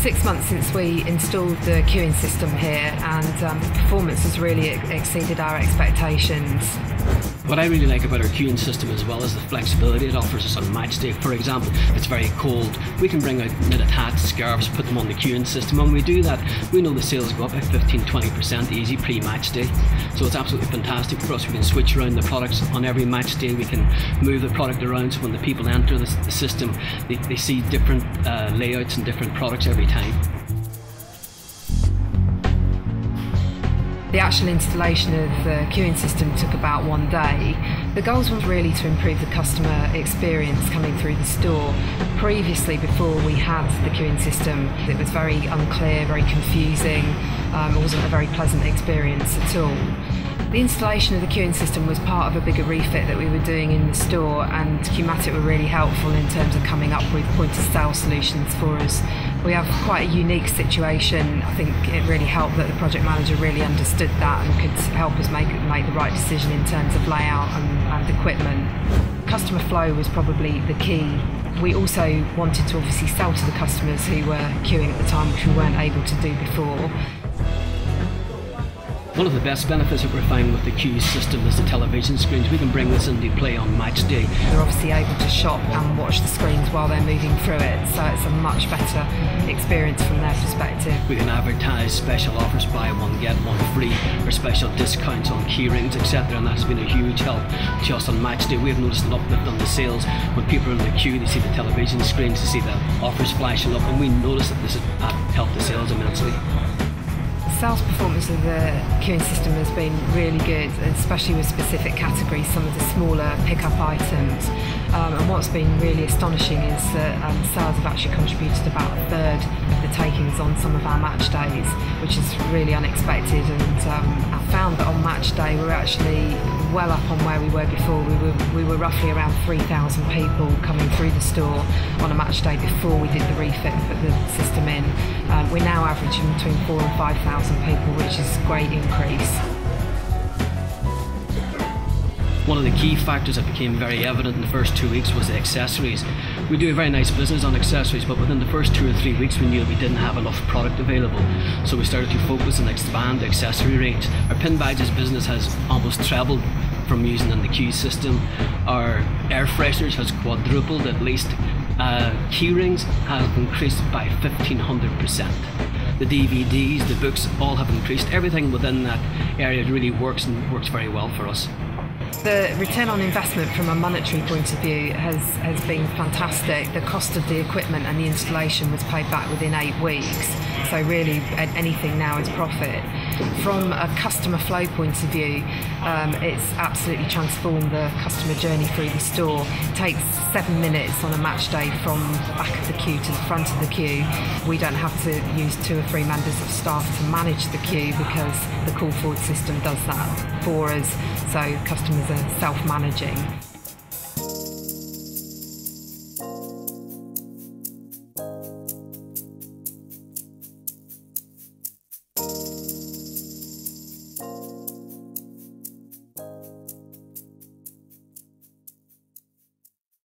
6 months since we installed the queuing system here, and the performance has really exceeded our expectations. What I really like about our queuing system as well is the flexibility it offers us on match day. For example, if it's very cold, we can bring out knitted hats, scarves, put them on the queuing system. When we do that, we know the sales go up by 15-20% easy pre-match day. So it's absolutely fantastic for us. We can switch around the products on every match day. We can move the product around, so when the people enter the system, they see different layouts and different products every time. The actual installation of the queuing system took about 1 day. The goals were really to improve the customer experience coming through the store. Previously, before we had the queuing system, it was very unclear, very confusing. It wasn't a very pleasant experience at all. The installation of the queuing system was part of a bigger refit that we were doing in the store, and Queuematic were really helpful in terms of coming up with point-of-sale solutions for us. We have quite a unique situation. I think it really helped that the project manager really understood that and could help us make the right decision in terms of layout and equipment. Customer flow was probably the key. We also wanted to obviously sell to the customers who were queuing at the time, which we weren't able to do before. One of the best benefits that we're finding with the queue system is the television screens. We can bring this into play on match day. They're obviously able to shop and watch the screens while they're moving through it, so it's a much better experience from their perspective. We can advertise special offers, buy one get one free, or special discounts on key rings, etc., and that's been a huge help just on match day. We've noticed an uplift on the sales. When people are in the queue, they see the television screens, they see the offers flashing up, and we notice that this has helped the sales immensely. The sales performance of the queuing system has been really good, especially with specific categories, some of the smaller pick-up items. And what's been really astonishing is that sales have actually contributed about 1/3 of the takings on some of our match days, which is really unexpected. And I found that on match day we're actually well up on where we were before. We were roughly around 3,000 people coming through the store on a match day before we did the refit and put the system in. We're now averaging between 4,000 and 5,000 people, which is a great increase. One of the key factors that became very evident in the first 2 weeks was the accessories. We do a very nice business on accessories, but within the first 2 or 3 weeks we knew that we didn't have enough product available. So we started to focus and expand the accessory range. Our pin badges business has almost trebled from using in the queue system. Our air fresheners has quadrupled at least. Key rings have increased by 1,500%. The DVDs, the books all have increased. Everything within that area really works and works very well for us. The return on investment from a monetary point of view has been fantastic. The cost of the equipment and the installation was paid back within 8 weeks, so really anything now is profit. From a customer flow point of view, it's absolutely transformed the customer journey through the store. It takes 7 minutes on a match day from the back of the queue to the front of the queue. We don't have to use 2 or 3 members of staff to manage the queue because the call forward system does that for us, so customers are self-managing.